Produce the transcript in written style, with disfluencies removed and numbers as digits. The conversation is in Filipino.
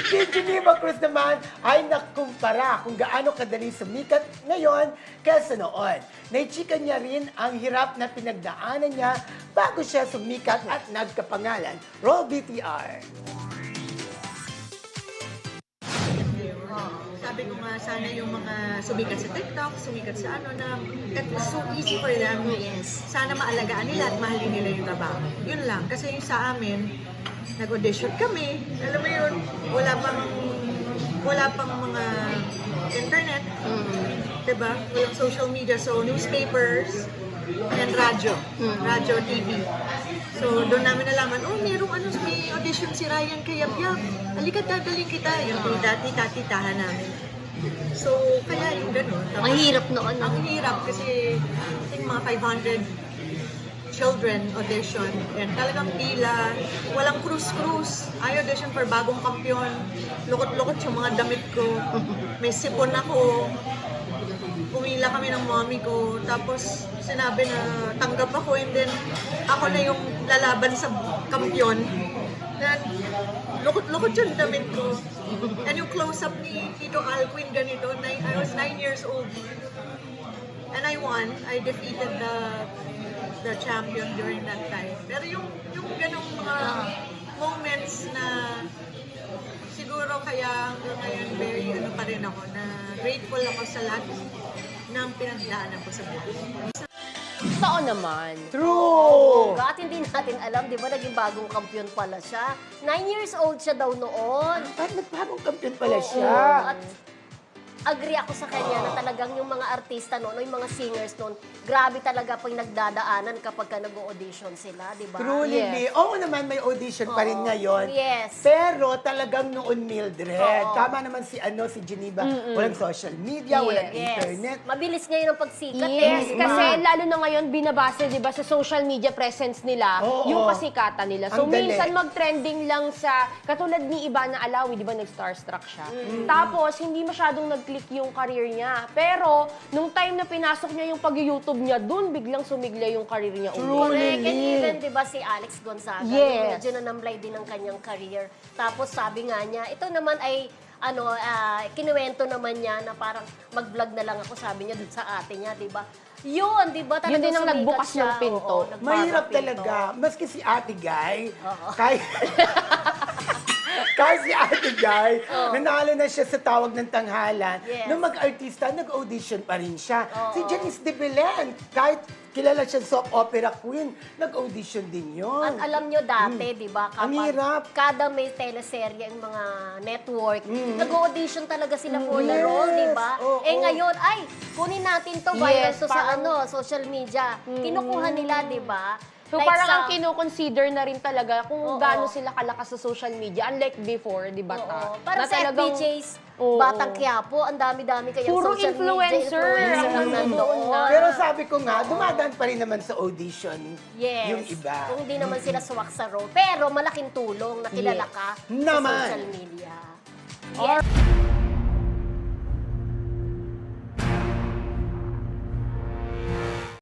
Si Geneva Cruz naman ay nakumpara kung gaano kadali sumikat ngayon kaysa noon. Naichika niya rin ang hirap na pinagdaanan niya bago siya sumikat at nagkapangalan. Roll BTR. Sabi ko nga, sana yung mga sumikat sa TikTok, sumikat sa ano na, it was so easy for them. Yes. Sana maalagaan nila at mahalin nila yung trabaho. Yun lang. Kasi yung sa amin, nag-audition kami. Alam mo yun, wala pang mga internet. Diba? Walang social media. So, newspapers and radyo. Radyo, TV. So, doon namin nalaman, may audition si Ryan kay Yab-Yab. Halika, dadaling kita. Yung dati-tatitahan namin. So, kaya yung gano'n. Ang hirap noon. Ang hirap kasi I think mga 500 children audition. And talagang pila. Walang cruise-cruise. I audition for Bagong Kampiyon. Lukot-lukot yung mga damit ko. May sipon ako. Pumila kami ng mommy ko. Tapos sinabi na tanggap ako and then ako na yung lalaban sa kampiyon. Then, lukot-lukot yung damit ko. And yung close-up ni Tito Alquin ganito, I was 9 years old. And I won. I defeated the champion during that time. Pero yung ganong mga moments na siguro kaya hanggang ngayon very pa rin ako na grateful ako sa lahat ng pinagdaanan ko sa buhay. Totoo naman. True! At hindi natin alam, di ba, naging bagong kampiyon pala siya. 9 years old siya daw noon. At nagbagong kampiyon pala Oo. siya. At agree ako sa kanya na talagang yung mga artista noon, o yung mga singers noon, grabe talaga pag nagdadaanan kapag ka nag-audition sila, di ba? Truly, Yes. oo naman may audition pa rin Oo. ngayon. Yes. Pero talagang noon, Mildred, Oo. tama naman si Geneva, walang social media, walang Yes. internet. Mabilis ngayon ang pagsikat Yes, eh. kasi lalo na ngayon binabase 'di ba sa social media presence nila, Oo. yung kasikatan nila. So Ang dali. minsan mag-trending lang sa katulad ni Ivana Alawi, 'di ba nag-starstruck siya. Tapos hindi masyadong nag-click yung career niya. Pero nung time na pinasok niya yung pag-YouTube niya, dun biglang sumigla yung career niya ulit. Correct. And even, di ba, si Alex Gonzaga, Yes. medyo nanamlay din ang kanyang career. Tapos sabi nga niya, ito naman ay, kinuwento naman niya na parang mag-vlog na lang ako, sabi niya dun sa ate niya, di ba? Yun, di ba? Yun din ang sumikat nagbukas siya. ng pinto. Oo, nagbukas Mahirap ng pinto. talaga. Maski si Ate Guy, Oo. kahit si Ate Guy, nanalo na siya sa tawag ng tanghalan. Yes. Nung mag-artista, nag-audition pa rin siya. Oo. Si Janice de Belen, kahit kilala siya soap opera queen, nag-audition din yun. At alam nyo dati, di ba, Ang hirap. kada may teleserye ang mga network, nag-audition talaga sila for the Yes. role, di ba? Oo. Ngayon, ay, kunin natin to, viral Yes, to sa parang- social media. Kinukuha nila, di ba? So Like parang sa- ang kino-consider na rin talaga kung Oo. gaano sila kalakas sa social media. Unlike before, di ba? Oo. Para Na sa talagang- FPJs, Oo. Batang Quiapo, ang dami-dami kayang Puro social influencer media ang ang nandoon na. Pero sabi ko nga, dumadaan pa rin naman sa audition Yes. yung iba. Kung hindi naman sila swak sa role. Pero malaking tulong na kilala Yes. ka Naman. sa social media. Yes.